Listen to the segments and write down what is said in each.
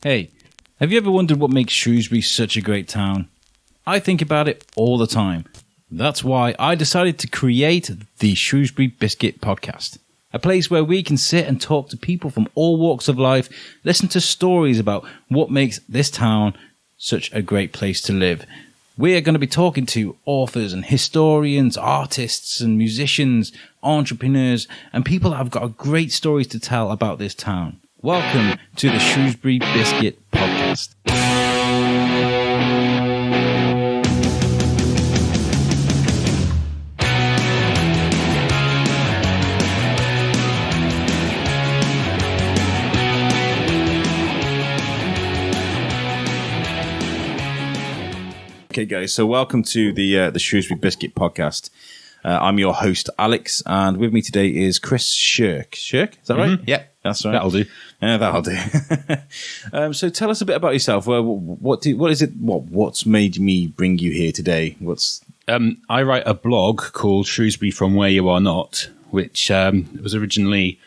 Hey, have you ever wondered what makes Shrewsbury such a great town? I think about it all the time. That's why I decided to create the Shrewsbury Biscuit podcast. A place where we can sit and talk to people from all walks of life, listen to stories about what makes this town such a great place to live. We are going to be talking to authors and historians, artists and musicians, entrepreneurs, and people that have got great stories to tell about this town. Welcome to the Shrewsbury Biscuit podcast. Okay, guys, so welcome to the Shrewsbury Biscuit podcast. I'm your host, Alex, and with me today is Chris Schurke. Schurke, is that right? Yeah, that's right. That'll do. Yeah, that'll do. So tell us a bit about yourself. What's made me bring you here today? I write a blog called Shrewsbury From Where You Are Not, which was originally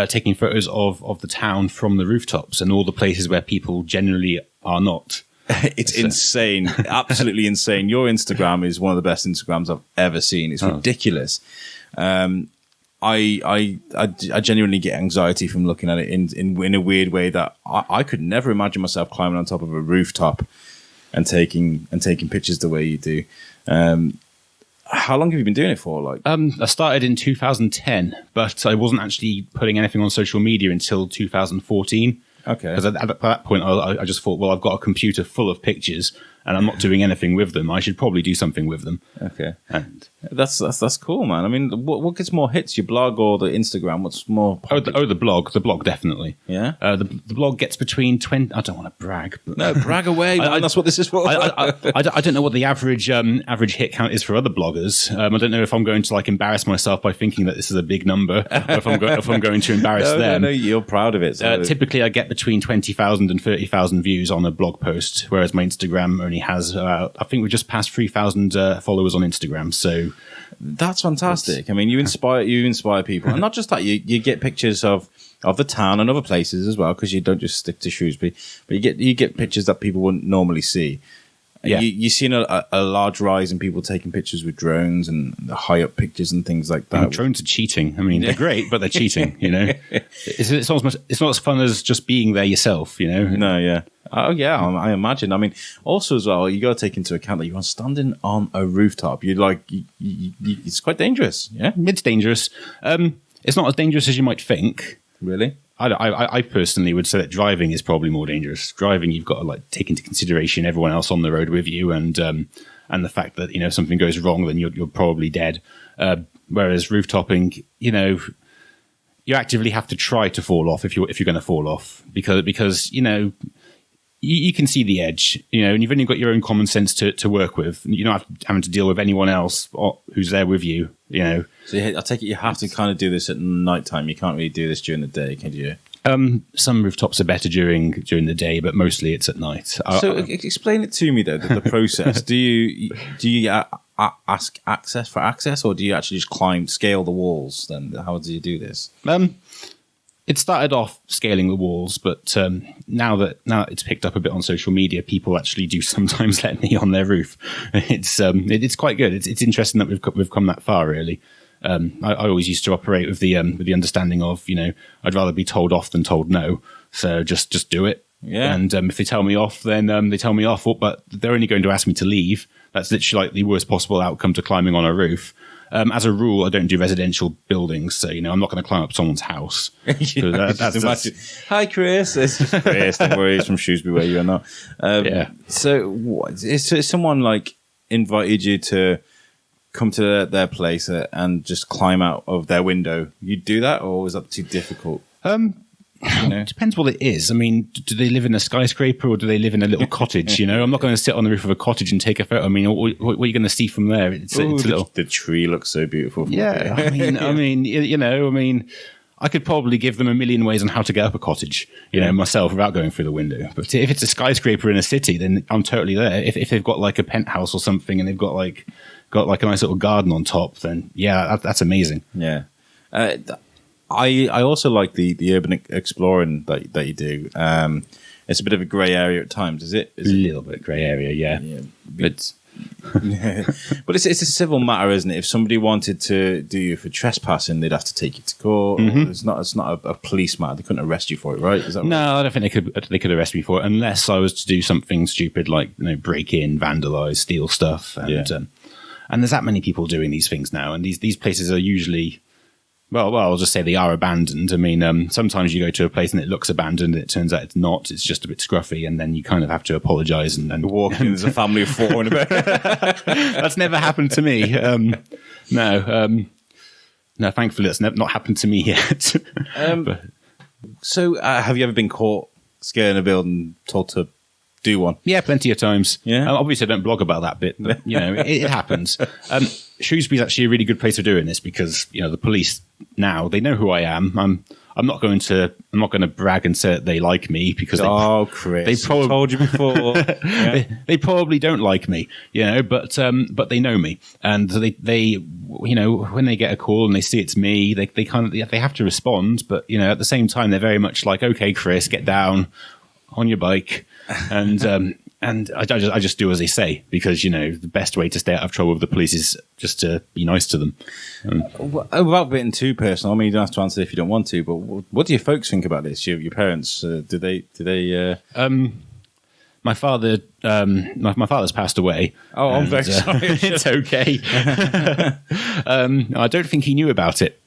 taking photos of the town from the rooftops and all the places where people generally are not. It's insane, absolutely insane. Your Instagram is one of the best Instagrams I've ever seen. It's ridiculous. I genuinely get anxiety from looking at it in a weird way that I could never imagine myself climbing on top of a rooftop and taking pictures the way you do. How long have you been doing it for? I started in 2010, but I wasn't actually putting anything on social media until 2014. Okay. Because at that point, I just thought, well, I've got a computer full of pictures, and I'm not doing anything with them. I should probably do something with them. Okay. And that's cool, man. I mean, what gets more hits, your blog or the Instagram? What's more popular? The blog, definitely. Yeah. The blog gets between 20. I don't want to brag, but no, brag away. Man. That's what this is for. I don't know what the average hit count is for other bloggers. I don't know if I'm going to embarrass myself by thinking that this is a big number, or if I'm going to embarrass them. No, you're proud of it. So. Typically, I get between 20,000 and 30,000 views on a blog post, whereas my Instagram only has, I think we just passed 3,000 followers on Instagram. So that's fantastic. I mean, you inspire people, and not just that. You get pictures of the town and other places as well, because you don't just stick to Shrewsbury, but you get pictures that people wouldn't normally see. Yeah. You've seen a large rise in people taking pictures with drones and high up pictures and things like that. And drones are cheating. I mean, they're great, but they're cheating. It's not as fun as just being there yourself. No, yeah. Oh, yeah. I imagine. I mean, also as well, you got to take into account that you're standing on a rooftop. It's quite dangerous. Yeah, it's dangerous. It's not as dangerous as you might think. Really? I personally would say that driving is probably more dangerous. Driving, you've got to take into consideration everyone else on the road with you, and the fact that if something goes wrong, then you're probably dead. Whereas rooftoping, you actively have to try to fall off if you're going to fall off, because you can see the edge, and you've only got your own common sense to work with. You're not having to deal with anyone else who's there with you. So I take it you have to kind of do this at night time. You can't really do this during the day, can you? Some rooftops are better during the day, but mostly it's at night. So explain it to me though, the process. Do you ask for access, or do you actually just scale the walls? Then how do you do this? It started off scaling the walls, but now that it's picked up a bit on social media, people actually do sometimes let me on their roof. It's quite good. It's interesting that we've come that far, really. I always used to operate with the understanding of I'd rather be told off than told no. So just do it. Yeah. And if they tell me off, then they tell me off. But they're only going to ask me to leave. That's literally the worst possible outcome to climbing on a roof. As a rule, I don't do residential buildings, so I'm not going to climb up someone's house. So that's Hi, Chris. It's just Chris. Don't worry, he's from Shrewsbury, where you are not. Yeah. So, is someone invited you to come to their place and just climb out of their window? You do that, or is that too difficult? It depends what it is. I mean, do they live in a skyscraper or do they live in a little cottage? I'm not going to sit on the roof of a cottage and take a photo. I mean, what are you going to see from there? It's a little. The tree looks so beautiful. Yeah, I mean, I could probably give them a million ways on how to get up a cottage, myself without going through the window. But if it's a skyscraper in a city, then I'm totally there. If they've got a penthouse or something and they've got a nice little garden on top, then yeah, that's amazing. Yeah. I also like the urban exploring that you do. It's a bit of a grey area at times, is it? A little bit grey area, yeah. But But it's a civil matter, isn't it? If somebody wanted to do you for trespassing, they'd have to take you to court. It's not a police matter. They couldn't arrest you for it, right? Is that right? No, I don't think they could arrest me for it unless I was to do something stupid like break in, vandalize, steal stuff, and there's that many people doing these things now, and these places are usually. Well, I'll just say they are abandoned. I mean, sometimes you go to a place and it looks abandoned and it turns out it's not. It's just a bit scruffy, and then you kind of have to apologise and walk in. There's a family of 4 in a bed. That's never happened to me. No, thankfully that's not happened to me yet. So, have you ever been caught scaring a building, told to do one? Yeah, plenty of times. Yeah. Obviously, I don't blog about that bit, but it happens. Shrewsbury's actually a really good place for doing this because the police now they know who I am. I'm not going to brag and say that they like me because Chris, they probably told you before. they probably don't like me, but they know me, and they when they get a call and they see it's me, they have to respond, but at the same time they're very much like, okay, Chris, get down on your bike, and I just do as they say because the best way to stay out of trouble with the police is just to be nice to them. Without being too personal, I mean, you don't have to answer if you don't want to. But what do your folks think about this? Your parents? Do they? My father, my father's passed away. Oh, I'm very sorry. It's okay. I don't think he knew about it.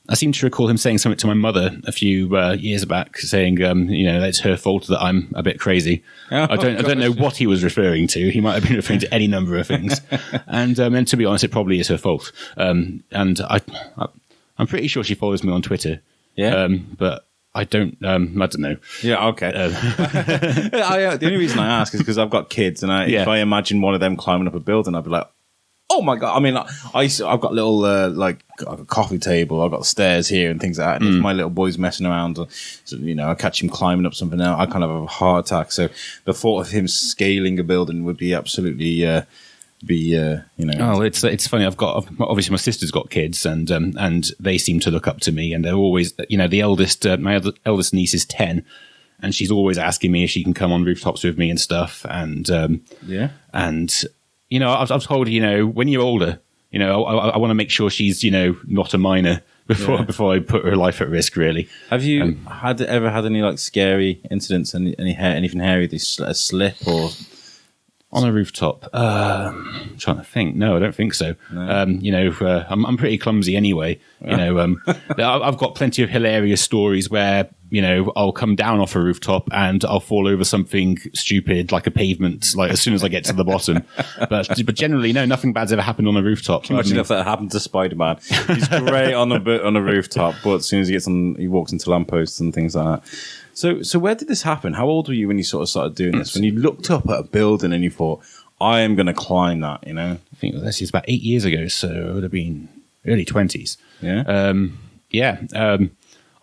I seem to recall him saying something to my mother a few years back, saying, it's her fault that I'm a bit crazy. I don't know what he was referring to. He might have been referring to any number of things. And to be honest, it probably is her fault. And I'm pretty sure she follows me on Twitter. Yeah. But I don't know. Yeah, okay. The only reason I ask is because I've got kids, and if I imagine one of them climbing up a building, I'd be like, oh my God. I mean, I've got little, a coffee table. I've got stairs here and things like that. And if my little boy's messing around, so, I catch him climbing up something else, I kind of have a heart attack. So the thought of him scaling a building would be absolutely, Oh, it's funny. Obviously my sister's got kids and they seem to look up to me, and they're always, the eldest, my eldest niece is 10. And she's always asking me if she can come on rooftops with me and stuff. And, I've told her, when you're older, I want to make sure she's, not a minor before I put her life at risk, really. Have you ever had any scary incidents, anything hairy, a slip or... On a rooftop? I'm trying to think. No, I don't think so. No. I'm pretty clumsy anyway. I've got plenty of hilarious stories where, I'll come down off a rooftop and I'll fall over something stupid like a pavement, as soon as I get to the bottom. But generally, no, nothing bad's ever happened on a rooftop. Imagine if that happened to Spider-Man. He's great on a rooftop, but as soon as he walks into lampposts and things like that. So where did this happen? How old were you when you sort of started doing this? When you looked up at a building and you thought, I am going to climb that, I think it's about 8 years ago, so it would have been early 20s. Yeah?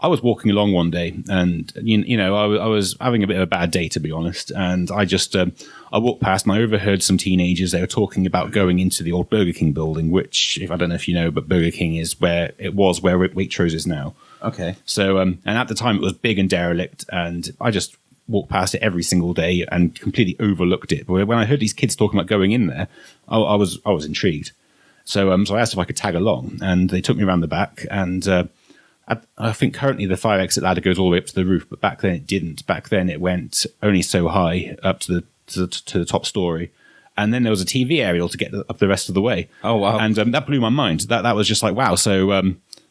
I was walking along one day and, I was having a bit of a bad day, to be honest. And I just, I walked past and I overheard some teenagers. They were talking about going into the old Burger King building, which, I don't know if you know, but Burger King is where Waitrose is now. Okay. So, and at the time it was big and derelict, and I just walked past it every single day and completely overlooked it. But when I heard these kids talking about going in there, I was intrigued. So I asked if I could tag along, and they took me around the back. And I think currently the fire exit ladder goes all the way up to the roof, but back then it didn't. Back then it went only so high up to the top story. And then there was a TV aerial to get up the rest of the way. Oh, wow. And that blew my mind. That was just like, wow.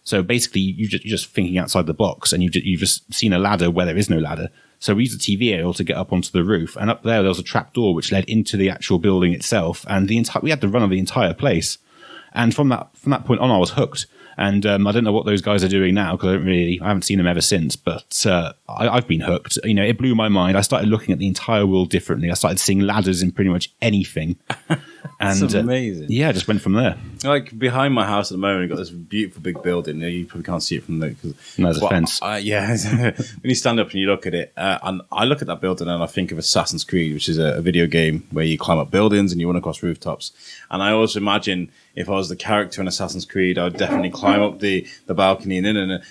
So basically, you're just thinking outside the box, and you've just seen a ladder where there is no ladder. So we used a TV aerial to get up onto the roof, and up there was a trap door which led into the actual building itself, and we had the run of the entire place. And from that point on, I was hooked. And I don't know what those guys are doing now because I haven't seen them ever since. But I've been hooked. It blew my mind. I started looking at the entire world differently. I started seeing ladders in pretty much anything. And That's amazing. Yeah, just went from there. Like behind my house at the moment, you've got this beautiful big building. You probably can't see it from there. There's a fence. Yeah, when you stand up and you look at it, and I look at that building and I think of Assassin's Creed, which is a video game where you climb up buildings and you run across rooftops. And I always imagine if I was the character in Assassin's Creed, I would definitely climb up the balcony and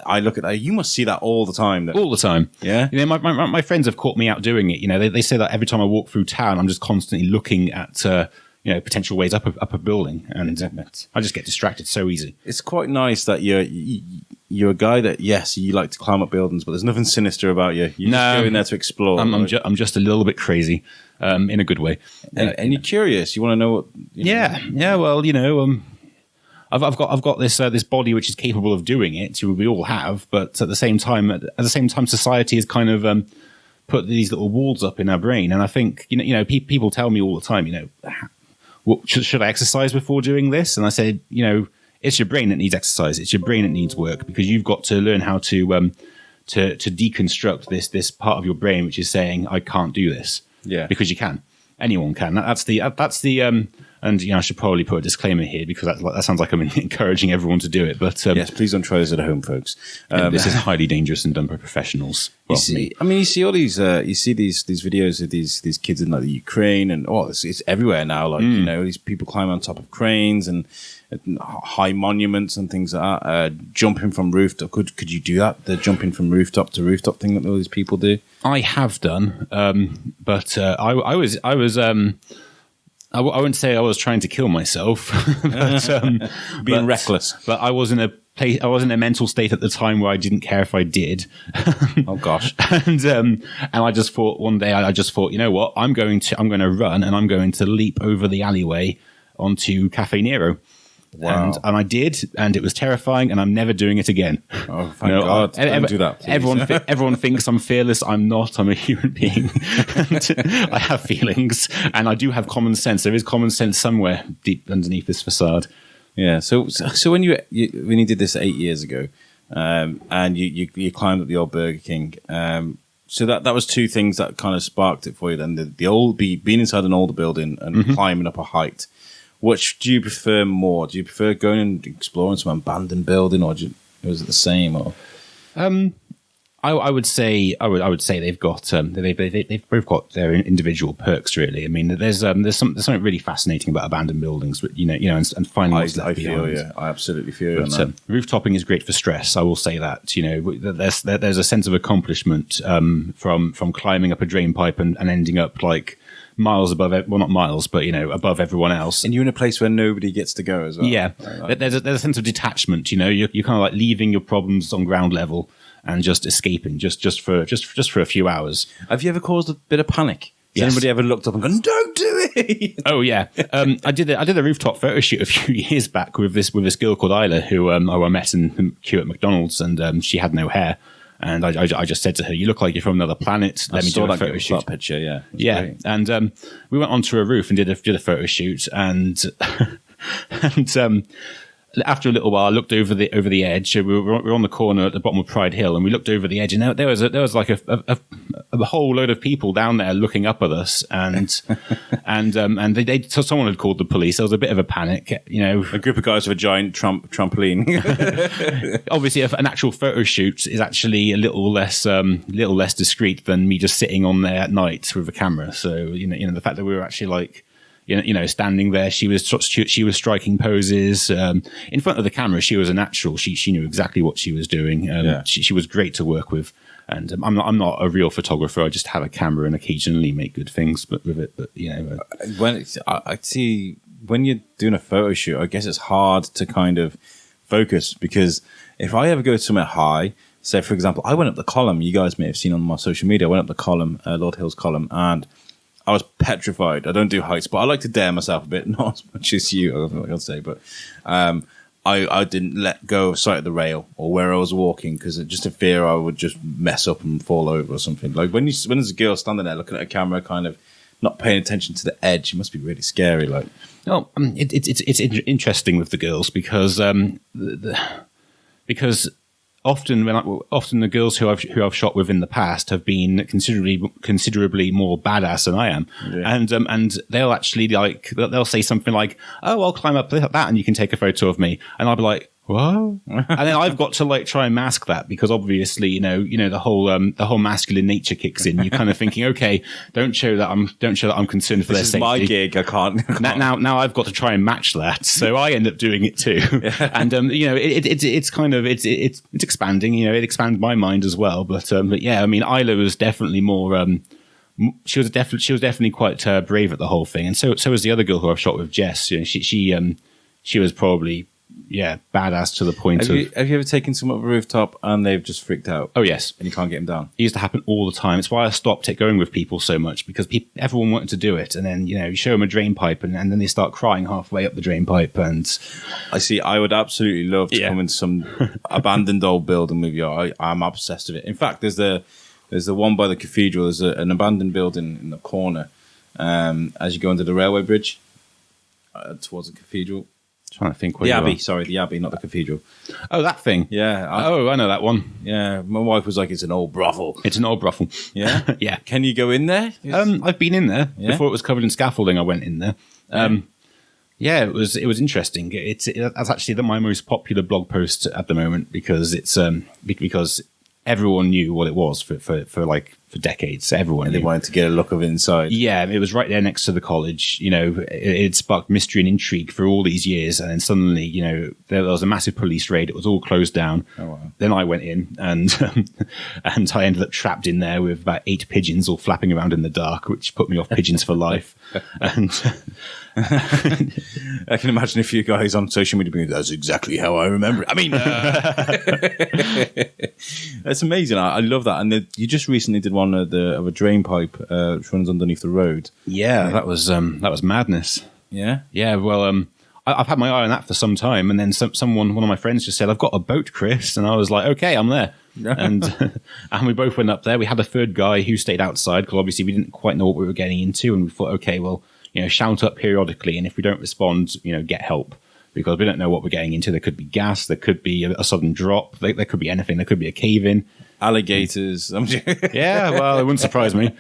I look at that. You must see that all the time. Though. All the time. Yeah. You know, my friends have caught me out doing it. You know, they say that every time I walk through town, I'm just constantly looking at potential ways up a building, and I just get distracted so easy. It's quite nice that you're a guy that, yes, you like to climb up buildings, but there's nothing sinister about you. You're just going there to explore. I'm just a little bit crazy, in a good way. And you're curious. You want to know what? Yeah. Well, I've got this body which is capable of doing it. We all have, but at the same time, society has kind of put these little walls up in our brain, and I think people tell me all the time, should I exercise before doing this? And I say, it's your brain that needs exercise. It's your brain that needs work, because you've got to learn how to deconstruct this part of your brain which is saying, I can't do this. Yeah, because you can. Anyone can. That's the and I should probably put a disclaimer here, because that sounds like I'm encouraging everyone to do it. But yes, please don't try this at home, folks. This is highly dangerous and done by professionals. Well, you see all these these videos of these kids in like the Ukraine, and it's everywhere now. Like these people climb on top of cranes and high monuments and things like that. Jumping from rooftop. Could you do that? The jumping from rooftop to rooftop thing that all these people do. I have done, but I wouldn't say I was trying to kill myself, but, being reckless. But I was in a mental state at the time where I didn't care if I did. Oh gosh! and I just thought one day, you know what? I'm going to run, and I'm going to leap over the alleyway onto Cafe Nero. Wow. And I did, and it was terrifying, and I'm never doing it again. Oh, thank God. Don't do that, please. Everyone thinks I'm fearless. I'm not. I'm a human being. I have feelings, and I do have common sense. There is common sense somewhere deep underneath this facade. Yeah. So when you did this 8 years ago, and you climbed up the old Burger King, so that was two things that kind of sparked it for you. Then being inside an older building and climbing up a height. Which do you prefer more? Do you prefer going and exploring some abandoned building, or is it the same? Or I would say they've got they've both got their individual perks, really. I mean, there's something really fascinating about abandoned buildings, but and finding what's left behind. I absolutely feel you. Rooftoping is great for stress. I will say that. There's a sense of accomplishment from climbing up a drain pipe and ending up like miles above, well, not miles, but above everyone else. And you're in a place where nobody gets to go as well. Yeah, there's a sense of detachment. You're kind of like leaving your problems on ground level and just escaping, just for a few hours. Have you ever caused a bit of panic? Has anybody ever looked up and gone, "Don't do it"? Oh yeah, I did a rooftop photo shoot a few years back with this girl called Isla, who I met in queue at McDonald's, and she had no hair. And I just said to her, "You look like you're from another planet. Let me do a photo shoot." That picture, yeah, great. And we went onto a roof and did a photo shoot, and after a little while, I looked over the edge. We were on the corner at the bottom of Pride Hill, and we looked over the edge, and there was like a whole load of people down there looking up at us, and so someone had called the police. There was a bit of a panic, A group of guys with a giant trampoline. Obviously, an actual photo shoot is actually a little less discreet than me just sitting on there at night with a camera. So the fact that we were actually like. Standing there, she was striking poses in front of the camera. She was a natural. She knew exactly what she was doing. She was great to work with. And I'm not a real photographer. I just have a camera and occasionally make good things, with it. But I see when you're doing a photo shoot, I guess it's hard to kind of focus, because if I ever go somewhere high, say for example, I went up the column. You guys may have seen on my social media. I went up the column, Lord Hill's column, and I was petrified. I don't do heights, but I like to dare myself a bit, not as much as you, I'll say. But I didn't let go of sight of the rail or where I was walking, because just in fear I would just mess up and fall over or something. Like when there's a girl standing there looking at a camera, kind of not paying attention to the edge, it must be really scary. Like, it's interesting with the girls because often the girls who I've shot with in the past have been considerably more badass than I am, and they'll actually they'll say something like, "Oh, I'll climb up that, and you can take a photo of me," and I'll be like, "What?" And then I've got to try and mask that because obviously the whole masculine nature kicks in. You're kind of thinking, okay, don't show that I'm concerned for their safety. This is my gig. I can't. Now I've got to try and match that, so I end up doing it too. And it's expanding. It expands my mind as well. But yeah, I mean, Isla was definitely more. She was definitely quite brave at the whole thing, and so was the other girl who I've shot with, Jess. She was probably. Yeah, badass to the point have you ever taken someone up a rooftop and they've just freaked out? Oh, yes. And you can't get them down? It used to happen all the time. It's why I stopped going with people so much, because everyone wanted to do it. And then, you show them a drain pipe and then they start crying halfway up the drain pipe. And I would absolutely love to come into some abandoned old building with you. I'm obsessed with it. In fact, there's the one by the cathedral. There's an abandoned building in the corner as you go under the railway bridge towards the cathedral. Trying to think where the Abbey, not the cathedral. Oh, that thing. Yeah. I know that one. Yeah, my wife was like, "It's an old brothel." It's an old brothel. Yeah, yeah. Can you go in there? I've been in there before it was covered in scaffolding. I went in there. Yeah, it was interesting. That's actually my most popular blog post at the moment because it's because everyone knew what it was for decades. Everyone they wanted to get a look of inside. Yeah, it was right there next to the college. It sparked mystery and intrigue for all these years, and then suddenly, there was a massive police raid. It was all closed down. Oh, wow. Then I went in, and and I ended up trapped in there with about 8 pigeons all flapping around in the dark, which put me off pigeons for life. And I can imagine a few guys on social media being, "That's exactly how I remember it." I mean, that's amazing. I love that. And you just recently did one of a drain pipe which runs underneath the road. Yeah, that was madness. Yeah, yeah. Well, I've had my eye on that for some time, and then one of my friends just said, "I've got a boat, Chris," and I was like, "Okay, I'm there." and we both went up there. We had a third guy who stayed outside because obviously we didn't quite know what we were getting into, and we thought, okay, well, shout up periodically, and if we don't respond, get help, because we don't know what we're getting into. There could be gas, there could be a sudden drop, there could be anything, there could be a cave-in. Alligators. Yeah, well, it wouldn't surprise me.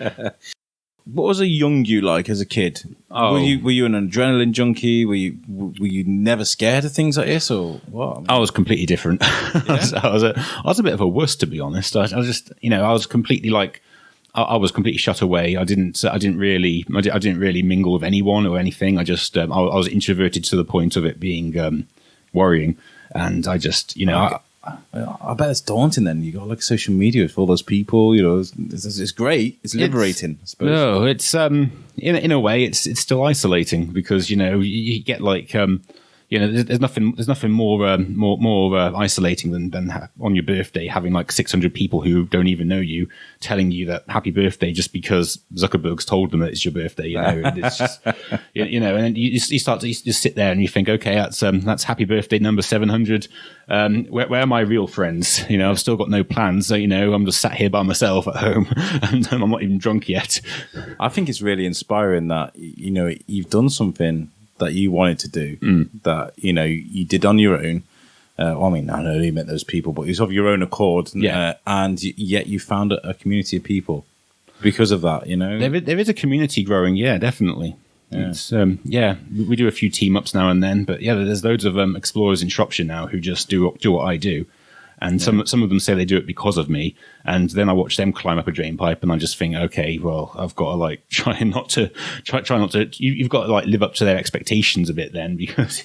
What was a young you like as a kid? Oh. Were you an adrenaline junkie? Were you never scared of things like this, or what? I was completely different. Yeah? I was a bit of a wuss, to be honest. I just, I was completely I was completely shut away. I didn't really mingle with anyone or anything. I just, I was introverted to the point of it being worrying, and I just, I bet it's daunting. Then you got social media with all those people. It's great. It's liberating. I suppose. No, it's in a way, it's still isolating because you get there's nothing more isolating than on your birthday having 600 people who don't even know you telling you that happy birthday just because Zuckerberg's told them that it's your birthday. It's just, and then you start to just sit there and you think, okay, that's happy birthday number 700. Where are my real friends? I've still got no plans. So, I'm just sat here by myself at home and I'm not even drunk yet. I think it's really inspiring that you've done something that you wanted to do, that you did on your own. I know you met those people, but it was of your own accord, and yet you found a community of people because of that. There is a community growing, definitely. Yeah. It's, we do a few team ups now and then, but there's loads of explorers in Shropshire now who just do what I do. And some of them say they do it because of me, and then I watch them climb up a drain pipe, and I just think, okay, well, I've got to try not to. You've got to live up to their expectations a bit, then, because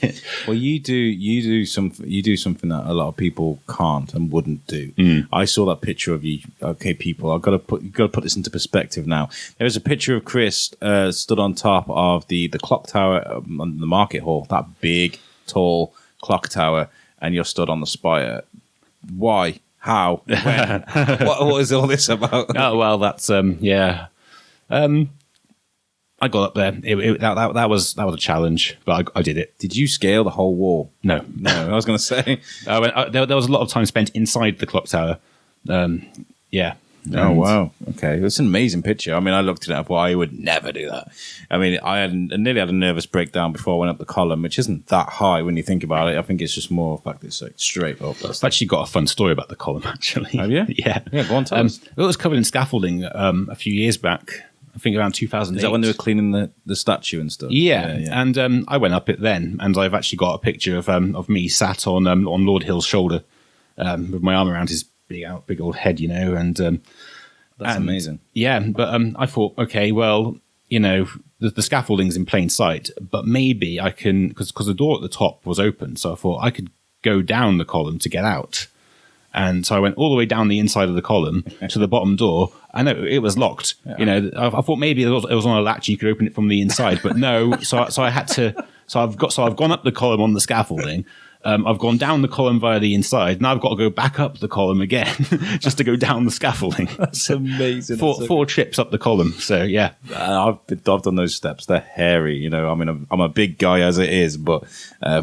you do something that a lot of people can't and wouldn't do. I saw that picture of you. Okay, people, you've got to put this into perspective now. There's a picture of Chris stood on top of the clock tower on the market hall, that big, tall clock tower, and you're stood on the spire. Why? How? When? What is all this about? Oh, well, that's I got up there. That was a challenge, but I did it. Did you scale the whole wall? No. I was going to say there was a lot of time spent inside the clock tower. Yeah. Oh, wow. Okay. It's an amazing picture. I mean, I looked at it and thought I would never do that. I mean, I nearly had a nervous breakdown before I went up the column, which isn't that high when you think about it. I think it's just more the fact that it's like straight up. I've actually got a fun story about the column, actually. Have you? Yeah. Yeah, go on, tell us. It was covered in scaffolding a few years back. I think around 2008. Is that when they were cleaning the statue and stuff? Yeah. And I went up it then, and I've actually got a picture of me sat on Lord Hill's shoulder with my arm around his big old head, and That's amazing. Yeah, but I thought, okay, well, the scaffolding's in plain sight, but maybe I can, because the door at the top was open, so I thought I could go down the column to get out. And so I went all the way down the inside of the column to the bottom door. I know it was locked. Yeah. I thought maybe it was on a latch and you could open it from the inside, but no. So I had to. So I've gone up the column on the scaffolding. I've gone down the column via the inside. Now I've got to go back up the column again just to go down the scaffolding. That's amazing. Four trips up the column. So yeah, I've done those steps. They're hairy. I mean, I'm a big guy as it is, but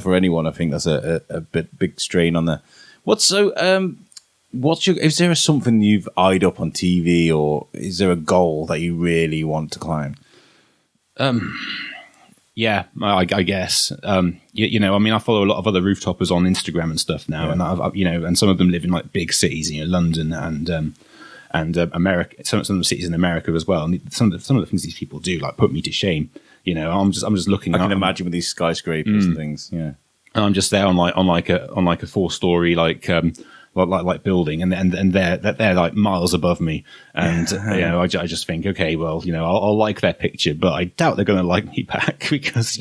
for anyone, I think that's a big strain on there. Is there something you've eyed up on TV, or is there a goal that you really want to climb? Yeah, I guess. I mean, I follow a lot of other rooftoppers on Instagram and stuff now, and and some of them live in like big cities, London and America. Some of the cities in America as well. And some of the things these people do like put me to shame. I'm just looking. I can imagine with these skyscrapers and things. Yeah. And I'm just there on like a 4-story like building, and they're like miles above me, and I just think, okay, well, I'll like their picture, but I doubt they're going to like me back because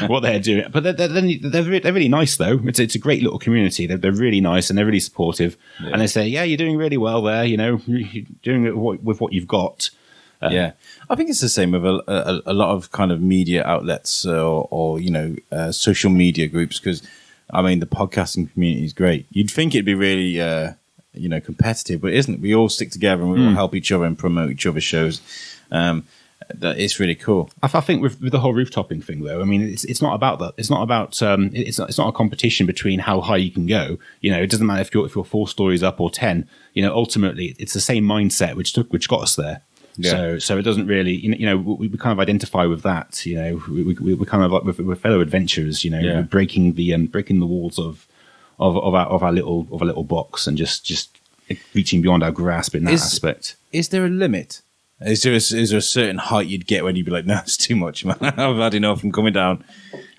what they're doing. But they're really nice though. It's a great little community. They're really nice and they're really supportive, and they say, yeah, you're doing really well there. You're doing it with what you've got. I think it's the same with a lot of kind of media outlets or social media groups, because I mean the podcasting community is great. You'd think it'd be really competitive, but it isn't. We all stick together and we all help each other and promote each other's shows. It's really cool. I think with the whole rooftopping thing, though, I mean, it's not about that. It's not about it's not a competition between how high you can go. It doesn't matter if you're 4 stories up or 10. Ultimately, it's the same mindset which got us there. Yeah. So it doesn't really, we kind of identify with that. We kind of like we're fellow adventurers. Breaking the walls of our little box and just reaching beyond our grasp in that aspect. Is there a limit? Is there a certain height you'd get when you'd be like, no, it's too much, man. I've had enough. I'm coming down.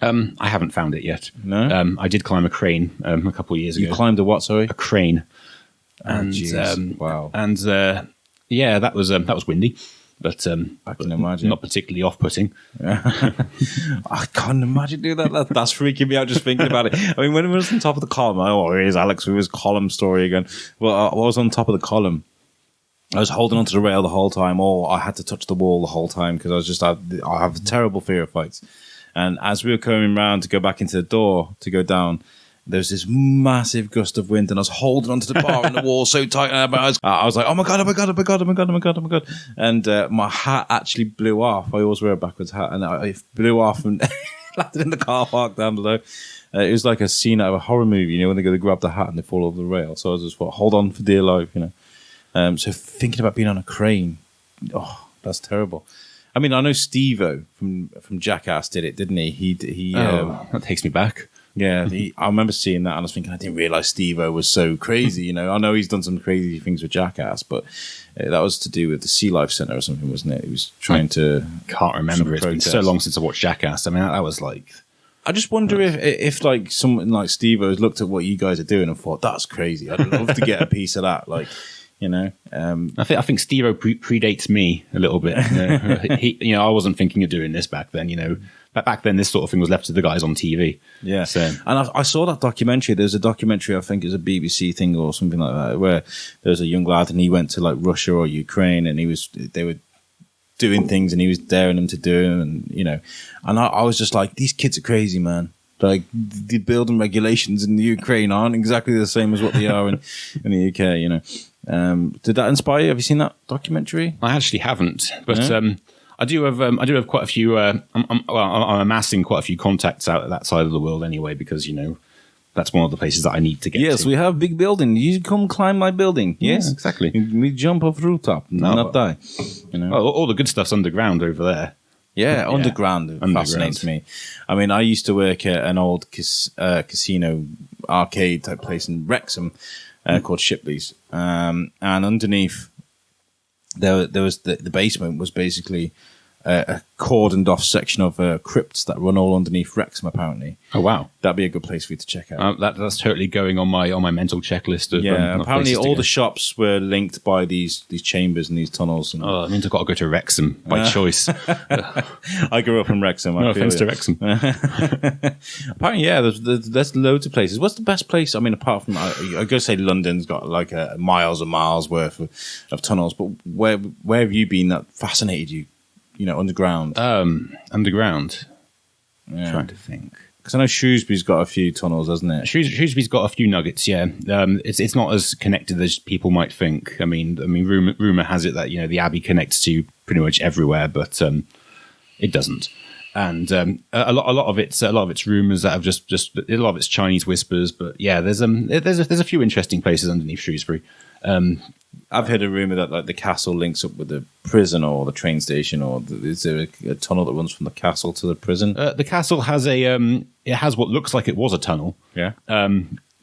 I haven't found it yet. No. I did climb a crane a couple of years ago. You climbed a what? Sorry, a crane. And wow. And yeah, that was windy, but I can imagine not particularly off-putting. I can't imagine doing that. That's freaking me out just thinking about it. I mean, when we was on top of the column, here's Alex with his column story again. Well, I was on top of the column. I was holding onto the rail the whole time, or I had to touch the wall the whole time because I have a terrible fear of heights. And as we were coming round to go back into the door to go down, there's this massive gust of wind, and I was holding onto the bar and the wall so tight. And I was like, oh my God. And my hat actually blew off. I always wear a backwards hat, and it blew off and landed in the car park down below. It was like a scene out of a horror movie, when they go to grab the hat and they fall over the rail. So I just thought, hold on for dear life, So thinking about being on a crane, that's terrible. I mean, I know Steve-O from Jackass did it, didn't he? That takes me back. Yeah, I remember seeing that and I was thinking, I didn't realise Steve-O was so crazy, I know he's done some crazy things with Jackass, but that was to do with the Sea Life Centre or something, wasn't it? He was trying to... Can't remember. It's been so long since I watched Jackass. I mean, that was like... I just wonder if like someone like Steve-O has looked at what you guys are doing and thought, that's crazy. I'd love to get a piece of that. Like, I think Steve-O predates me a little bit. I wasn't thinking of doing this back then. But back then, this sort of thing was left to the guys on TV. Yeah. So, and I saw that documentary. There's a documentary, I think it was a BBC thing or something like that, where there was a young lad and he went to like Russia or Ukraine, and they were doing things and he was daring them to do them, and I was just like, these kids are crazy, man. Like the building regulations in the Ukraine aren't exactly the same as what they are in the UK. Did that inspire you? Have you seen that documentary? I actually haven't, but I do have quite a few. I'm amassing quite a few contacts out at that side of the world anyway, because that's one of the places that I need to get Yes, to. we have big building. You come climb my building. Yes, Yeah, exactly. We jump off rooftop, not die. You know. All the good stuff's underground over there. Yeah, underground fascinates me. I mean, I used to work at an old casino arcade type place in Wrexham called Shipley's, and underneath there was the basement was basically a cordoned off section of crypts that run all underneath Wrexham. Apparently, Oh wow, that'd be a good place for you to check out. that's totally going on my mental checklist of Apparently places to all go. the shops were linked by these chambers and these tunnels. And Oh, that means I've got to go to Wrexham by choice. I grew up in Wrexham. No I feel offense you. to Wrexham. Apparently, yeah, there's loads of places. What's the best place? I mean, apart from I go say London's got like miles and miles worth of tunnels, but where have you been that fascinated you? You know, underground. Underground. Yeah. Trying to think. Because I know Shrewsbury's got a few tunnels, hasn't it? Shrewsbury's got a few nuggets, yeah. It's not as connected as people might think. I mean, rumor has it that the Abbey connects to pretty much everywhere, but it doesn't. And a lot of it's rumors that have just a lot of it's Chinese whispers. But yeah, there's a few interesting places underneath Shrewsbury. I've heard a rumor that like the castle links up with the prison or the train station, or is there a tunnel that runs from the castle to the prison? The castle has it has what looks like it was a tunnel. Yeah.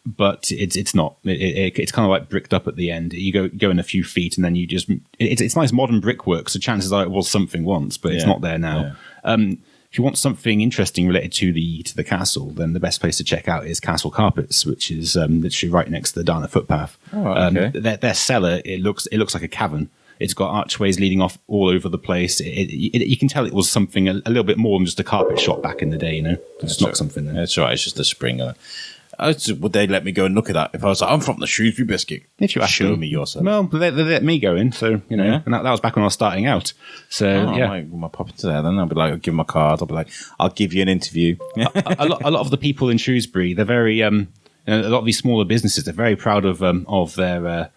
But it's not. It's kind of like bricked up at the end. You go in a few feet, and then you just it's nice modern brickwork. So chances are it was something once, but it's not there now. Yeah. If you want something interesting related to the castle, then the best place to check out is Castle Carpets, which is literally right next to the Dana footpath. Oh, okay. Their cellar it looks like a cavern. It's got archways leading off all over the place. You can tell it was something a little bit more than just a carpet shop back in the day. It's not something there. That's right. It's just a spring. Would they let me go and look at that if I was like, I'm from the Shrewsbury Biscuit? If you ask Show them. me yourself. Well, they let me go in, so Yeah. and that was back when I was starting out. So yeah, I might pop into there then. I'll be like, I'll give them a card. I'll be like, I'll give you an interview. a lot of the people in Shrewsbury, they're very a lot of these smaller businesses, they're very proud of their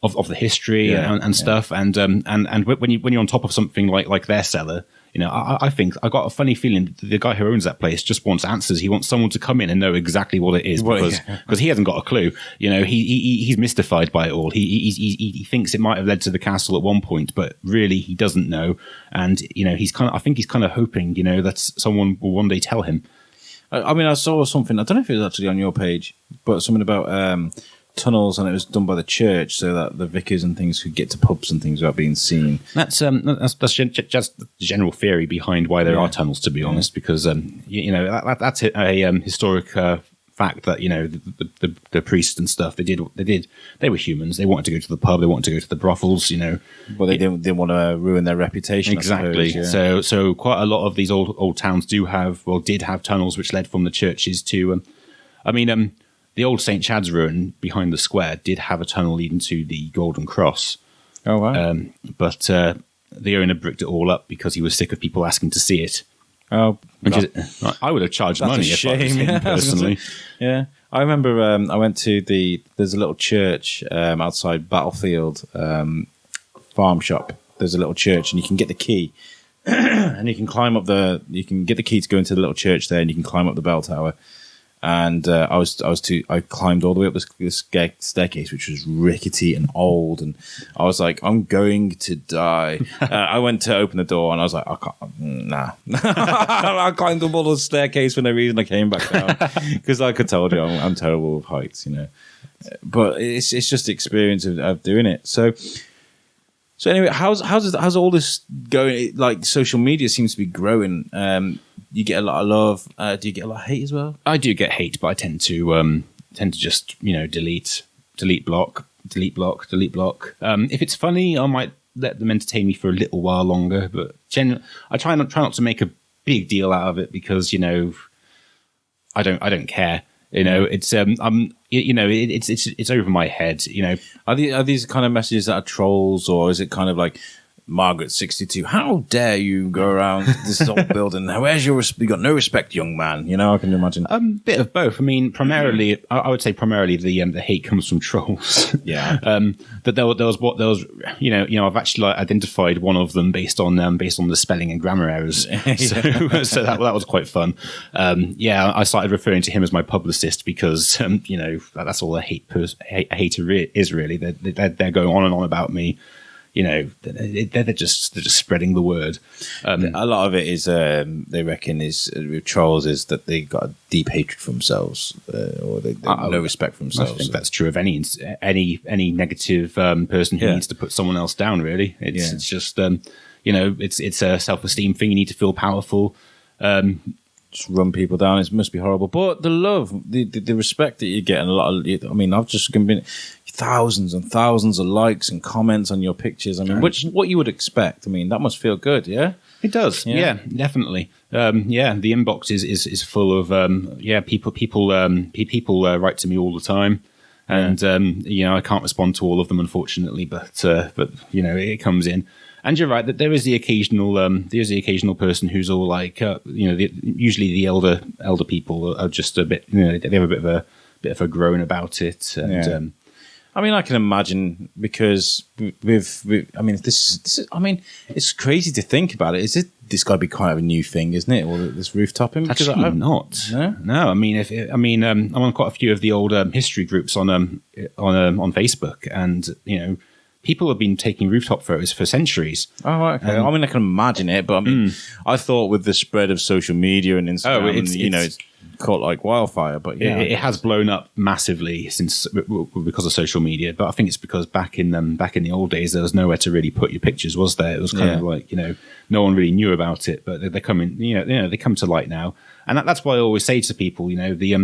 of the history and stuff. And when you're on top of something like their cellar, I think I got a funny feeling the guy who owns that place just wants answers. He wants someone to come in and know exactly what it is because he hasn't got a clue. He's mystified by it all. He thinks it might have led to the castle at one point, but really he doesn't know. And I think he's kind of hoping that someone will one day tell him. I mean, I saw something. I don't know if it was actually on your page, but something about tunnels, and it was done by the church so that the vicars and things could get to pubs and things without being seen. That's just the general theory behind why there are tunnels, to be honest, because that's a historic fact that the priests and stuff they were humans. They wanted to go to the pub, they wanted to go to the brothels, But they didn't want to ruin their reputation. Exactly. I suppose, yeah. So quite a lot of these old towns did have tunnels which led from the churches to. The old St. Chad's ruin behind the square did have a tunnel leading to the Golden Cross. Oh wow! But the owner bricked it all up because he was sick of people asking to see it. Oh, I would have charged that's money a if I was shame. him personally. Yeah, I remember I went to there's a little church outside Battlefield farm shop. There's a little church, and you can get the key, and you can get the key to go into the little church there, and you can climb up the bell tower. And I climbed all the way up this staircase, which was rickety and old, and I was like, I'm going to die. I went to open the door, and I was like, I can't, nah. I climbed up all the staircase for no reason. I came back down because, like I told you, I'm terrible with heights, But it's just the experience of doing it. So anyway, how's all this going? Like, social media seems to be growing. You get a lot of love. Do you get a lot of hate as well? I do get hate, but I tend to just delete block. If it's funny, I might let them entertain me for a little while longer. But I try not to make a big deal out of it because I don't care. It's it's over my head. Are these kind of messages that are trolls, or is it kind of like Margaret 62. How dare you go around this old building? Where's your you got no respect, young man? You know, I can imagine. Bit of both. I mean, primarily, I would say primarily the hate comes from trolls. Yeah. But there was I've actually identified one of them based on the spelling and grammar errors. So that was quite fun. I started referring to him as my publicist because that's all a hater is really. They're going on and on about me. They're just spreading the word. A lot of it is they reckon is with trolls is that they got a deep hatred for themselves or they have no respect for themselves. I think that's true of any negative person who needs to put someone else down. Really, it's just it's a self-esteem thing. You need to feel powerful. Just run people down. It must be horrible. But the love, the respect that you get, and a lot of, I mean, I've just been thousands and thousands of likes and comments on your pictures. I mean, what you would expect. I mean, that must feel good, yeah? It does, yeah definitely. The inbox is full of people write to me all the time, and I can't respond to all of them, unfortunately, but it comes in. And you're right that there is the occasional person who's all like, usually the elder people are just a bit, they have a bit of a groan about it. And I mean, I can imagine because I mean, this is, I mean, it's crazy to think about it. This got to be kind of a new thing, isn't it? Or this rooftoping? Because I'm not. No. I mean, I'm on quite a few of the old history groups on Facebook, and people have been taking rooftop photos for centuries. Oh, okay. I mean, I can imagine it, but I mean, I thought with the spread of social media and Instagram, it's caught like wildfire. But it has blown up massively because of social media. But I think it's because back in the old days, there was nowhere to really put your pictures, was there? It was kind of like no one really knew about it, but they come in, they come to light now, and that's why I always say to people, they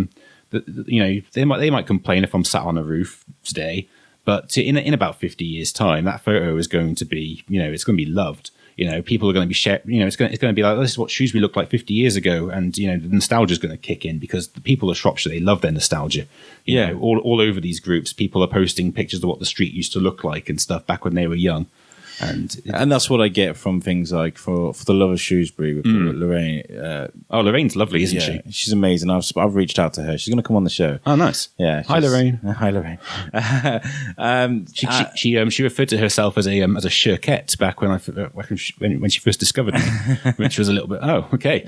might complain if I'm sat on a roof today. But in about 50 years' time, that photo is going to be, it's going to be loved. People are going to be sharing. It's going to be like, this is what Shrewsbury looked like 50 years ago, and the nostalgia is going to kick in because the people of Shropshire, they love their nostalgia. You know, all over these groups, people are posting pictures of what the street used to look like and stuff back when they were young. And that's what I get from things like for the love of Shrewsbury with Lorraine. Lorraine's lovely, isn't she? She's amazing. I've reached out to her. She's going to come on the show. Oh, nice. Yeah. Hi, Lorraine. Hi, Lorraine. She referred to herself as a Schurkette back when she first discovered me, which was a little bit. Oh, okay.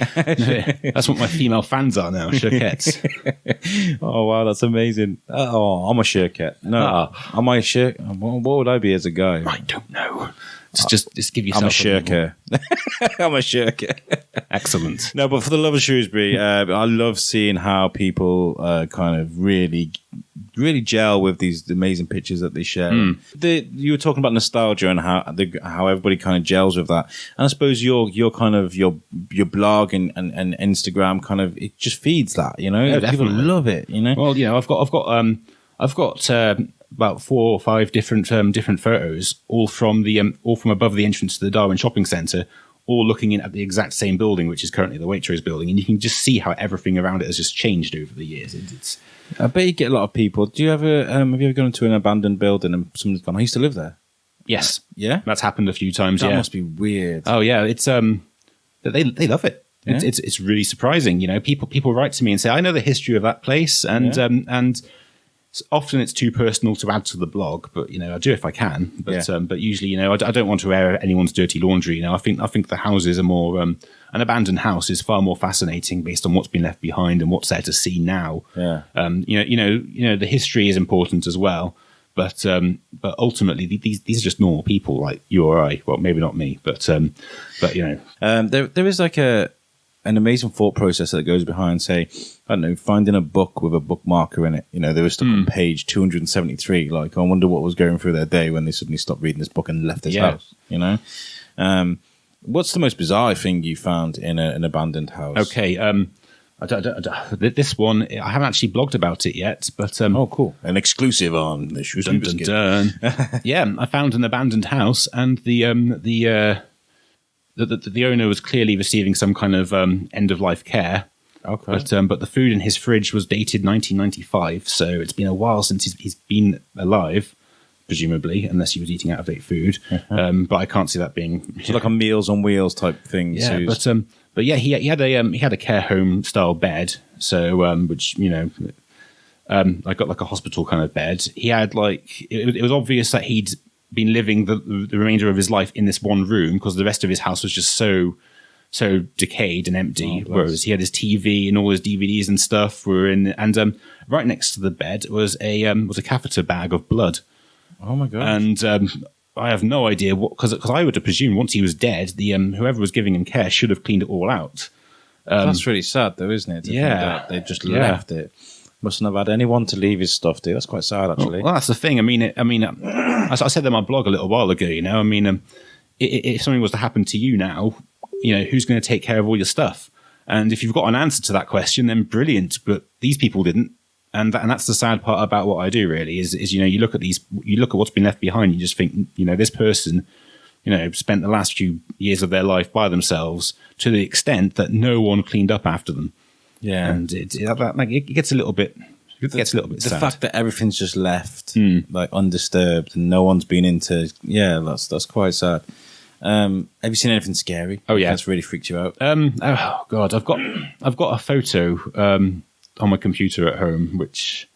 That's what my female fans are now, Schurkettes. Oh wow, that's amazing. I'm a Schurkette. No, am I a Schurke? What would I be as a guy? I don't know. Just give yourself. I'm a Schurke. I'm a Schurke. Excellent. No, but for the love of Shrewsbury, I love seeing how people kind of really gel with these amazing pictures that they share. You were talking about nostalgia and how everybody kind of gels with that. And I suppose your kind of your blog and Instagram kind of it just feeds that. People love it. Well, I've got about 4 or 5 different photos, all from above the entrance to the Darwin Shopping Centre, all looking in at the exact same building, which is currently the Waitrose building, and you can just see how everything around it has just changed over the years. I bet you get a lot of people. Do you ever have you ever gone into an abandoned building and someone's gone, I used to live there? Yes, yeah, that's happened a few times. That must be weird. Oh yeah, it's they love it. Yeah? It's really surprising. People write to me and say, I know the history of that place, and often it's too personal to add to the blog, but I do if I can. But usually, I don't want to air anyone's dirty laundry. I think the houses are more an abandoned house is far more fascinating based on what's been left behind and what's there to see now. Yeah. The history is important as well, but ultimately these are just normal people like you or I. Well, maybe not me, but there is like an amazing thought process that goes behind, say, I don't know, finding a book with a bookmarker in it. They were stuck on page 273. Like, I wonder what was going through their day when they suddenly stopped reading this book and left this house. What's the most bizarre thing you found in an abandoned house? Okay, this one I haven't actually blogged about it yet, but oh, cool! An exclusive on the Shrewsbury Biscuit. Yeah, I found an abandoned house, and the owner was clearly receiving some kind of end of life care. Okay. But the food in his fridge was dated 1995, so it's been a while since he's been alive. presumably, unless he was eating out of date food. But I can't see that being So like a Meals on Wheels type thing. yeah. So But yeah, he had a care home style bed, so which I got like a hospital kind of bed. He had like it was obvious that he'd been living the remainder of his life in this one room because the rest of his house was just so decayed and empty. Whereas he had his TV and all his DVDs and stuff were in, and right next to the bed was a catheter bag of blood. oh my god! And I have no idea what, because I would have presumed once he was dead, the whoever was giving him care should have cleaned it all out. That's really sad, though, isn't it? To think that they just left it. Mustn't have had anyone to leave his stuff to. That's quite sad, actually. Well, that's the thing. I said that in my blog a little while ago. If something was to happen to you now, who's going to take care of all your stuff? And if you've got an answer to that question, then brilliant. But these people didn't. And that's the sad part about what I do, really, is you look at what's been left behind, you just think, this person, spent the last few years of their life by themselves to the extent that no one cleaned up after them. Yeah, And it gets a little bit. It gets a little bit the sad. fact that everything's just left like undisturbed and no one's been into. Yeah, that's quite sad. Have you seen anything scary? Oh, yeah. That's really freaked you out. Oh God, I've got a photo on my computer at home, which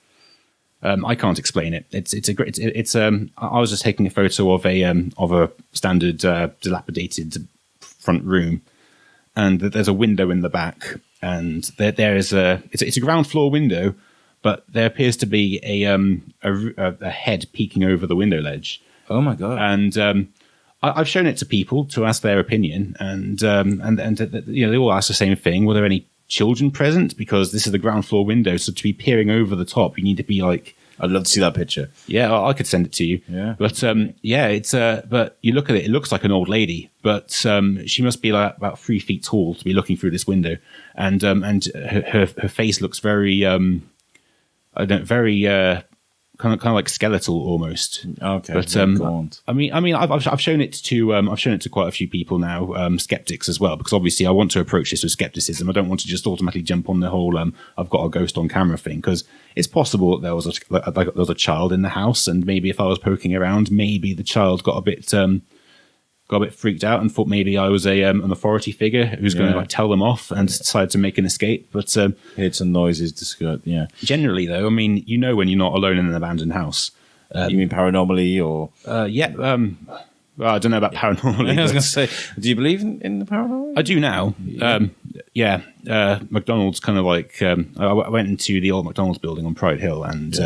I can't explain it. I was just taking a photo of a standard dilapidated front room, and there's a window in the back, and it's a ground floor window, but there appears to be a head peeking over the window ledge. Oh my god! And I've shown it to people to ask their opinion, and they all ask the same thing: were there any children present? Because this is the ground floor window, so to be peering over the top, you need to be like. I'd love to see that picture. Yeah, I could send it to you. Yeah, but it's but you look at it; it looks like an old lady, but she must be like about 3 feet tall to be looking through this window, and her face looks very kind of like skeletal almost. Okay, but I've shown it to quite a few people now, skeptics as well, because obviously I want to approach this with skepticism. I don't want to just automatically jump on the whole I've got a ghost on camera thing, because it's possible that there was a child in the house, and maybe if I was poking around, maybe the child got a bit freaked out and thought maybe I was an authority figure who's going to like tell them off and decided to make an escape. But heard some noises. Yeah. Generally, though, when you're not alone in an abandoned house. You mean paranormally, or yeah? Well, I don't know about paranormally. I was going to say, do you believe in the paranormal? I do now. Yeah. McDonald's kind of like I went into the old McDonald's building on Pride Hill, and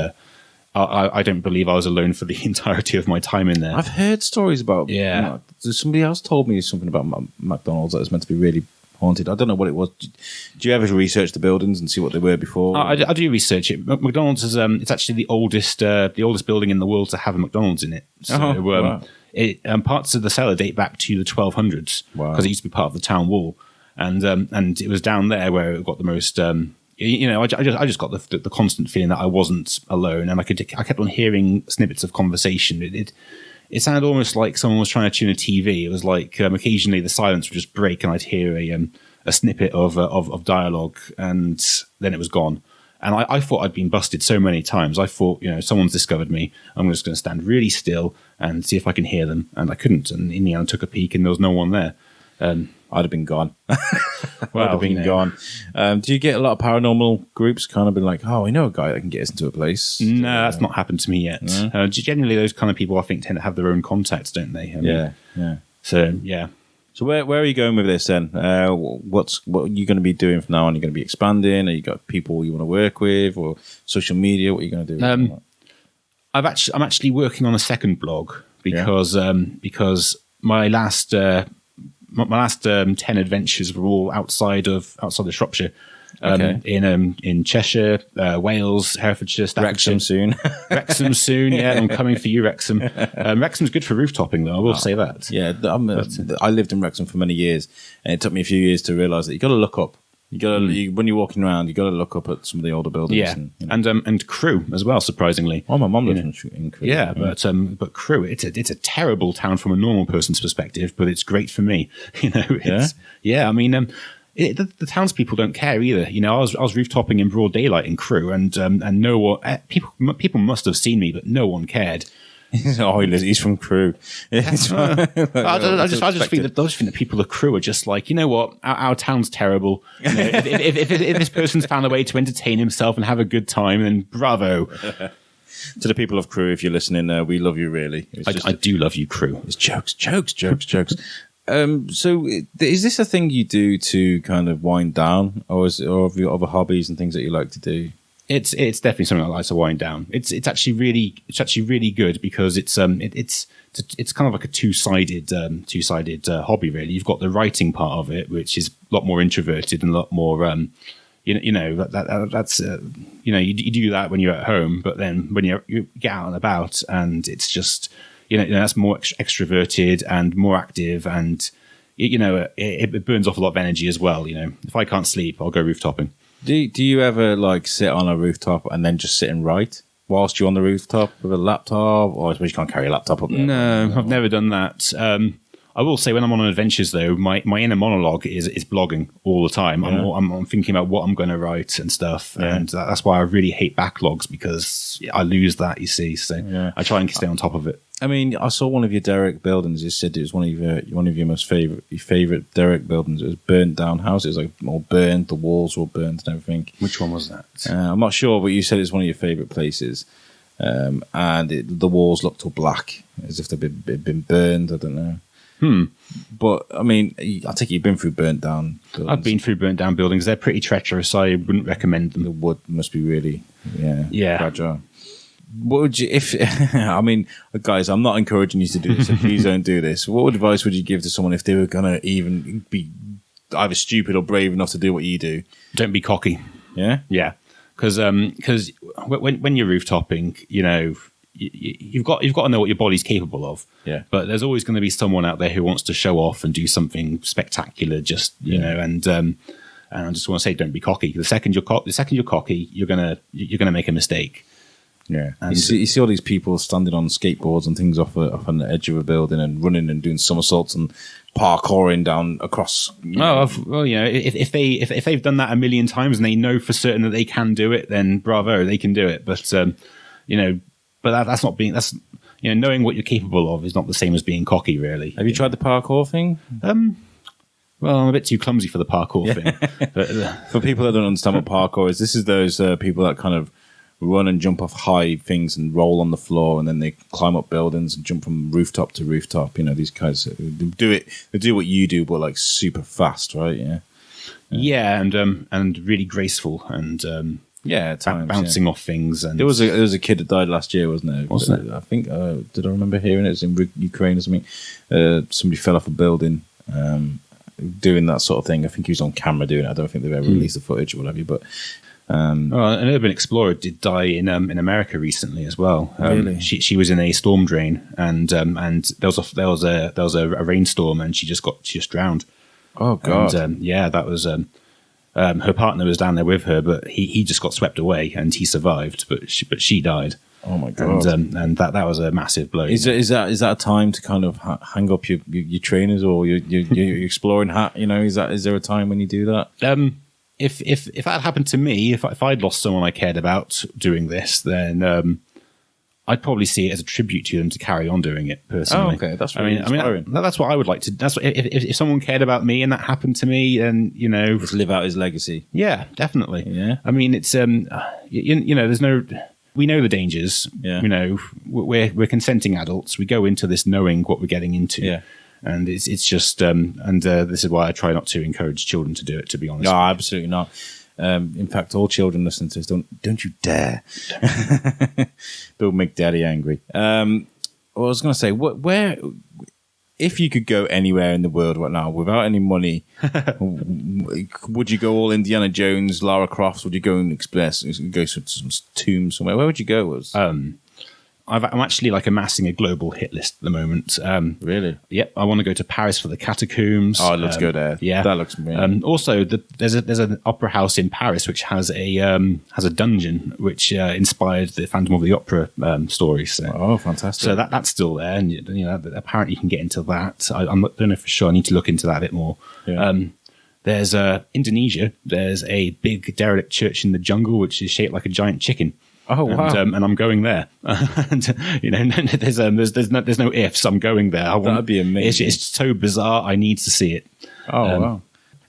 I don't believe I was alone for the entirety of my time in there. I've heard stories about. Yeah. Somebody else told me something about McDonald's that was meant to be really haunted. I don't know what it was. Do you ever research the buildings and see what they were before? I do research it. McDonald's is it's actually the oldest building in the world to have a McDonald's in it. So wow. Parts of the cellar date back to the 1200s because it used to be part of the town wall, and it was down there where it got the most. I just got the constant feeling that I wasn't alone, and I kept on hearing snippets of conversation. It sounded almost like someone was trying to tune a TV. It was like occasionally the silence would just break, and I'd hear a snippet of dialogue, and then it was gone. And I thought I'd been busted so many times. I thought, someone's discovered me. I'm just going to stand really still and see if I can hear them. And I couldn't. And in the end, I took a peek, and there was no one there. I'd have been gone. Well, I'd have been gone. Do you get a lot of paranormal groups kind of been like, oh, we know a guy that can get us into a place? No, that's not happened to me yet. No? Generally, those kind of people, I think, tend to have their own contacts, don't they? Yeah. So, yeah. So where are you going with this then? What are you going to be doing from now on? Are you going to be expanding? Are you got people you want to work with, or social media? What are you going to do? I'm actually working on a second blog because my last 10 adventures were all outside of Shropshire. In Cheshire, Wales, Herefordshire, Staffordshire. Wrexham soon. Yeah, I'm coming for you, Wrexham. Wrexham's good for rooftopping, though. I will say that. Yeah, I lived in Wrexham for many years, and it took me a few years to realise that you got to look up. You got to when you're walking around, you got to look up at some of the older buildings. Yeah, and Crewe as well. Surprisingly, my mum lived in Crewe. Yeah, but Crewe, it's a terrible town from a normal person's perspective, but it's great for me. The townspeople don't care either. I was rooftopping in broad daylight in Crewe, and no one people must have seen me, but no one cared. He's from Crewe. I just think that people of Crewe are just like, you know what, our town's terrible. You know, if this person's found a way to entertain himself and have a good time, then bravo. To the people of Crewe, if you're listening, we love you, really. I do love you, Crewe. It's jokes. So is this a thing you do to kind of wind down, or have you other hobbies and things that you like to do? It's definitely something I like to wind down. It's actually really good because it's kind of like a two-sided hobby, really. You've got the writing part of it, which is a lot more introverted and a lot more you do that when you're at home, but then when you get out and about, and it's just that's more extroverted and more active, and it burns off a lot of energy as well. If I can't sleep, I'll go rooftoping. Do you ever like sit on a rooftop and then just sit and write whilst you're on the rooftop with a laptop? Or I suppose you can't carry a laptop up there. No, I've never done that. I will say when I'm on adventures, though, my inner monologue is blogging all the time. Yeah. I'm thinking about what I'm going to write and stuff. Yeah. And that's why I really hate backlogs, because I lose that, you see. So I try and stay on top of it. I mean, I saw one of your derrick buildings. You said it was one of your most favorite derrick buildings. It was burnt down house. It was like all burned. The walls were all burnt and everything. Which one was that? I'm not sure, but you said it's one of your favorite places. And the walls looked all black, as if they'd been burned. I don't know. But I mean, I take it you've been through burnt down buildings. I've been through burnt down buildings. They're pretty treacherous. I wouldn't recommend them. The wood must be really fragile. What would you, I mean, guys, I'm not encouraging you to do this, so please don't do this. What advice would you give to someone if they were going to even be either stupid or brave enough to do what you do? Don't be cocky. Yeah? Yeah. Because when you're rooftoping, you've got to know what your body's capable of. Yeah. But there's always going to be someone out there who wants to show off and do something spectacular, and I just want to say, don't be cocky. The second you're cocky, you're gonna make a mistake. Yeah, and you see all these people standing on skateboards and things off on the edge of a building and running and doing somersaults and parkouring down across. If they've done that a million times and they know for certain that they can do it, then bravo, they can do it. But that's not being knowing what you're capable of is not the same as being cocky, really. Have you tried the parkour thing? Well, I'm a bit too clumsy for the parkour thing. But, for people that don't understand what parkour is, this is those people that kind of run and jump off high things and roll on the floor, and then they climb up buildings and jump from rooftop to rooftop. These guys they do what you do, but like super fast, right? Yeah, and really graceful and at times, bouncing off things. And there was a kid that died last year, wasn't there? Wasn't it? I think did I remember hearing it was in Ukraine or something? Somebody fell off a building doing that sort of thing. I think he was on camera doing it. I don't think they've ever released the footage or whatever, but. An urban explorer did die in America recently as well. Really? She was in a storm drain, and there was a rainstorm, and she just drowned. Oh God! And, that was her partner was down there with her, but he just got swept away, and he survived, but she died. Oh my God! And that was a massive blow. Is that a time to kind of hang up your trainers or your exploring hat? Is there a time when you do that? If that happened to me, if I'd lost someone I cared about doing this, then I'd probably see it as a tribute to them to carry on doing it personally. Oh, okay, that's really inspiring. That's what I would like to. That's what, if someone cared about me and that happened to me, then just live out his legacy. Yeah, definitely. Yeah, I mean, it's there's no. We know the dangers. Yeah. We're consenting adults. We go into this knowing what we're getting into. Yeah. And it's just this is why I try not to encourage children to do it, to be honest. No, absolutely not. In fact, all children listening to this, don't you dare. Don't make daddy angry. I was going to say, where if you could go anywhere in the world right now without any money, would you go all Indiana Jones, Lara Croft? Would you go and go to some tomb somewhere? Where would you go? I'm actually amassing a global hit list at the moment. Really? Yep. I want to go to Paris for the catacombs. Oh, I'd love to go there. Yeah, that looks amazing. Also, there's an opera house in Paris which has a dungeon which inspired the Phantom of the Opera story. So, oh, fantastic! So that's still there, and apparently you can get into that. I don't know for sure. I need to look into that a bit more. Yeah. There's Indonesia. There's a big derelict church in the jungle which is shaped like a giant chicken. Oh, wow. And I'm going there. And there's no ifs. I'm going there. That'd be amazing. It's so bizarre. I need to see it. Oh,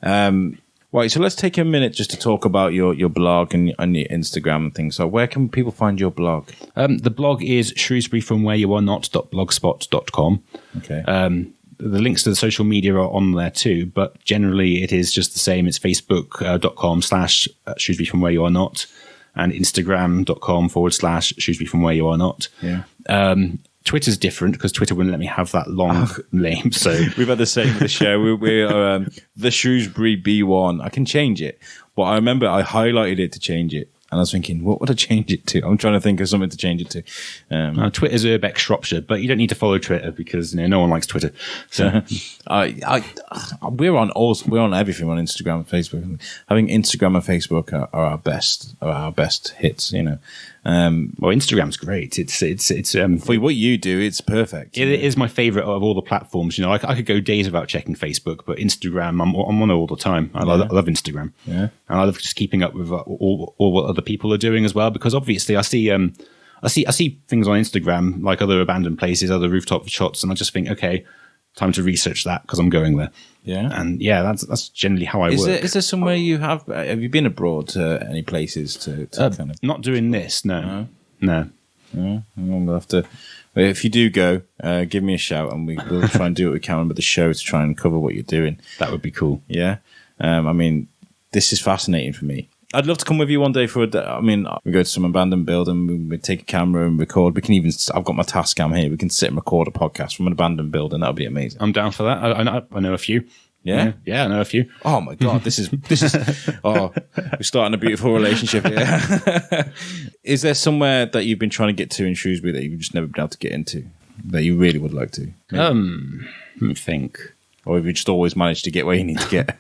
wow. Right, so let's take a minute just to talk about your blog and your Instagram and things. So where can people find your blog? The blog is shrewsburyfromwhereyouarenot.blogspot.com. Okay. The links to the social media are on there too, but generally it is just the same. It's facebook.com/shrewsburyfromwhereyouarenot and instagram.com/shrewsburyfromwhereyouarenot. Yeah. Twitter's different because Twitter wouldn't let me have that long name. So we've had the same with the show. We are the Shrewsbury B1. I can change it, but I remember I highlighted it to change it. And I was thinking, what would I change it to? I'm trying to think of something to change it to. Twitter's Urbex Shropshire, but you don't need to follow Twitter because no one likes Twitter. So we're on everything on Instagram and Facebook. Having Instagram and Facebook are our best hits. Well, Instagram's great. It's for what you do, it's perfect. It is my favorite of all the platforms. I could go days without checking Facebook, but Instagram, I'm on it all the time. I love Instagram. Yeah, and I love just keeping up with all what other people are doing as well. Because obviously, I see things on Instagram like other abandoned places, other rooftop shots, and I just think, okay, time to research that because I'm going there. Yeah, and that's generally how I work. Is there somewhere you have you been abroad to any places to kind of not doing this? No. We'll have to. If you do go, give me a shout, and we'll try and do what we can with the show to try and cover what you're doing. That would be cool. Yeah, I mean, this is fascinating for me. I'd love to come with you one day for a day. I mean, we go to some abandoned building, we take a camera and record. We can even, I've got my Tascam here. We can sit and record a podcast from an abandoned building. That would be amazing. I'm down for that. I know a few. Yeah? Yeah, I know a few. Oh my God, this is, we're starting a beautiful relationship here. Is there somewhere that you've been trying to get to in Shrewsbury that you've just never been able to get into that you really would like to? Let me think. Or have you just always managed to get where you need to get?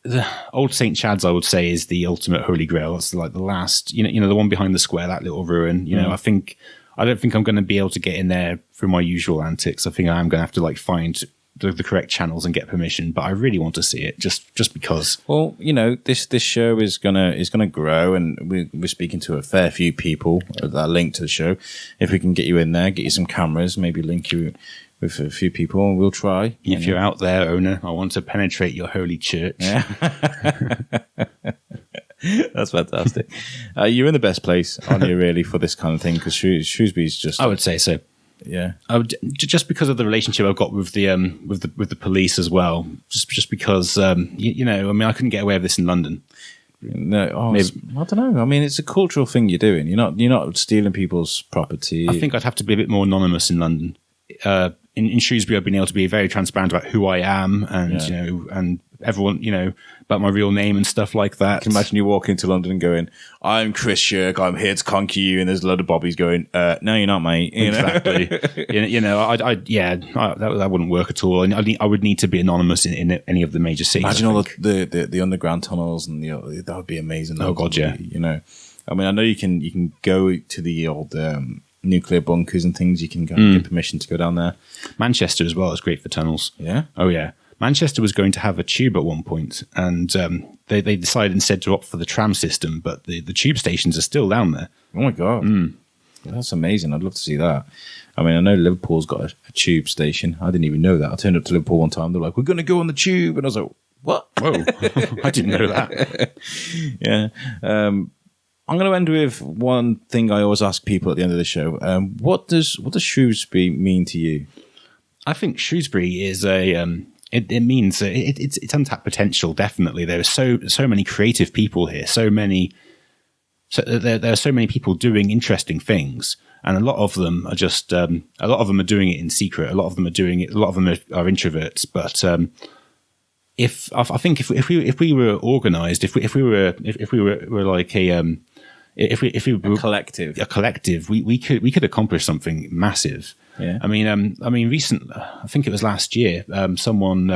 The Old St. Chad's, I would say, is the ultimate holy grail. It's like the last, the one behind the square, that little ruin. I don't think I'm going to be able to get in there through my usual antics. I think I'm going to have to find the correct channels and get permission. But I really want to see it, just because. Well, this show is gonna grow, and we're speaking to a fair few people that are linked to the show. If we can get you in there, get you some cameras, maybe link you with a few people, and we'll try. If you're out there, owner, I want to penetrate your holy church. Yeah. That's fantastic. You're in the best place, aren't you, really, for this kind of thing? Because Shrewsbury's just... I would say so. Yeah. Just because of the relationship I've got with the police as well. Just because, I couldn't get away with this in London. No, I don't know. I mean, it's a cultural thing you're doing. You're not stealing people's property. I think I'd have to be a bit more anonymous in London. In Shrewsbury, I've been able to be very transparent about who I am and, and everyone, about my real name and stuff like that. I can imagine you walk into London and going, I'm Chris Schurke, I'm here to conquer you. And there's a load of bobbies going, no, you're not, mate. Exactly. That wouldn't work at all. And I would need to be anonymous in any of the major cities. Imagine all the underground tunnels and that would be amazing. Oh, God, yeah. I mean, I know you can go to the old, nuclear bunkers and things. You can get permission to go down there. Manchester as well is great for tunnels. Yeah. Oh yeah. Manchester was going to have a tube at one point, and they decided instead to opt for the tram system, but the tube stations are still down there. Oh my God. That's amazing. I'd love to see that. I mean, I know Liverpool's got a tube station. I didn't even know that. I turned up to Liverpool one time. They're like, we're going to go on the tube. And I was like, what? Whoa. I didn't know that. Yeah. I'm going to end with one thing I always ask people at the end of the show. What does Shrewsbury mean to you? I think Shrewsbury is it means it's untapped potential. Definitely, there are so many creative people here. There are so many people doing interesting things, and a lot of them are just a lot of them are doing it in secret. A lot of them are doing it. A lot of them are introverts, but. If we were organized, if we were like if we were a collective, we could accomplish something massive. Yeah. I think it was last year, someone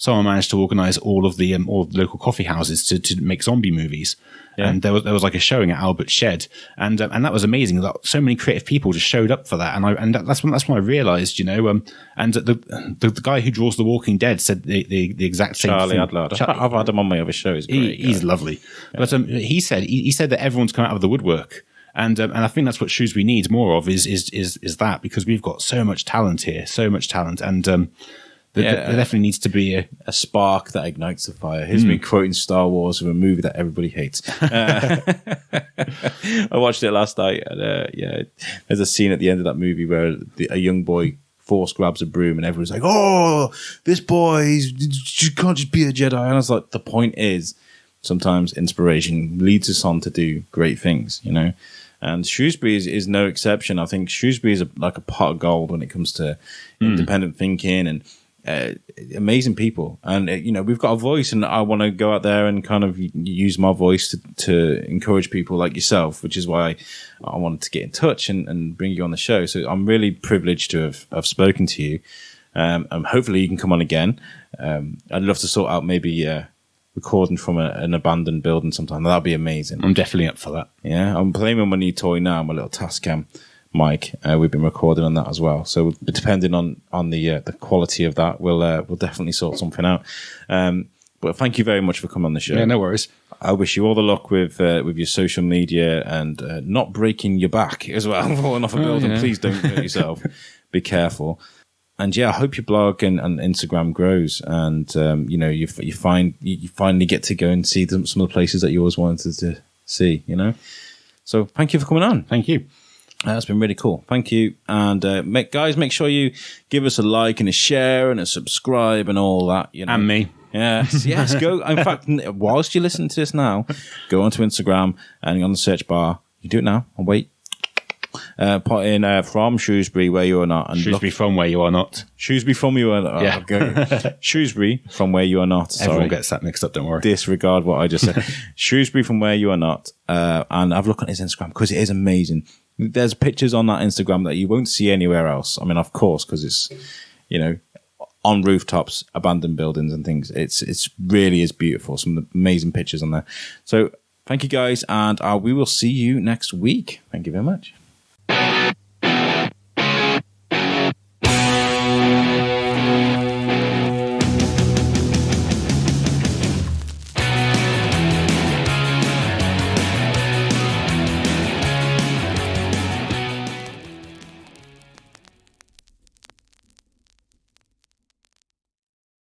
managed to organize all the local coffee houses to make zombie movies. Yeah. And there was like a showing at Albert Shed, and that was amazing. So many creative people just showed up for that, and that's when I realized, and the guy who draws The Walking Dead said the exact same Charlie thing. Adler. I've had him on my other show. He's great. He's lovely. Yeah. But he said that everyone's come out of the woodwork. And I think that's what Shrewsbury needs more of is that, because we've got so much talent here, and there definitely needs to be a spark that ignites the fire. Here's me quoting Star Wars of a movie that everybody hates. I watched it last night, and there's a scene at the end of that movie where a young boy force grabs a broom, and everyone's like, "Oh, this boy, he can't just be a Jedi." And I was like, the point is, sometimes inspiration leads us on to do great things, you know. And Shrewsbury is no exception. I think Shrewsbury is like a pot of gold when it comes to independent thinking and amazing people. And, you know, we've got a voice, and I want to go out there and kind of use my voice to encourage people like yourself, which is why I wanted to get in touch and bring you on the show. So I'm really privileged to have spoken to you. And hopefully you can come on again. I'd love to sort out maybe recording from an abandoned building sometime. That'd be amazing. I'm definitely up for that. Yeah, I'm playing with my new toy now, my little Tascam mic. We've been recording on that as well. So depending on the quality of that, we'll definitely sort something out. But thank you very much for coming on the show. Yeah, no worries. I wish you all the luck with your social media and not breaking your back as well, falling off a building. Yeah. Please don't hurt yourself. Be careful. And yeah, I hope your blog and Instagram grows, and you know, you finally get to go and see some of the places that you always wanted to see. You know, so thank you for coming on. Thank you. That's been really cool. Thank you. And guys, make sure you give us a like and a share and a subscribe and all that. You know, and me. Yes. Go. In fact, whilst you're listening to this now, go onto Instagram and on the search bar. You do it now. I'll wait. Put in from Shrewsbury, where you are not. And Shrewsbury from where you are not. Shrewsbury from you are not. Yeah. Okay. Shrewsbury from where you are not. Sorry. Everyone gets that mixed up, don't worry. Disregard what I just said. Shrewsbury from where you are not. And have a look on his Instagram, because it is amazing. There's pictures on that Instagram that you won't see anywhere else. I mean, of course, because it's, you know, on rooftops, abandoned buildings and things. It's really is beautiful. Some amazing pictures on there. So thank you guys, and we will see you next week. Thank you very much.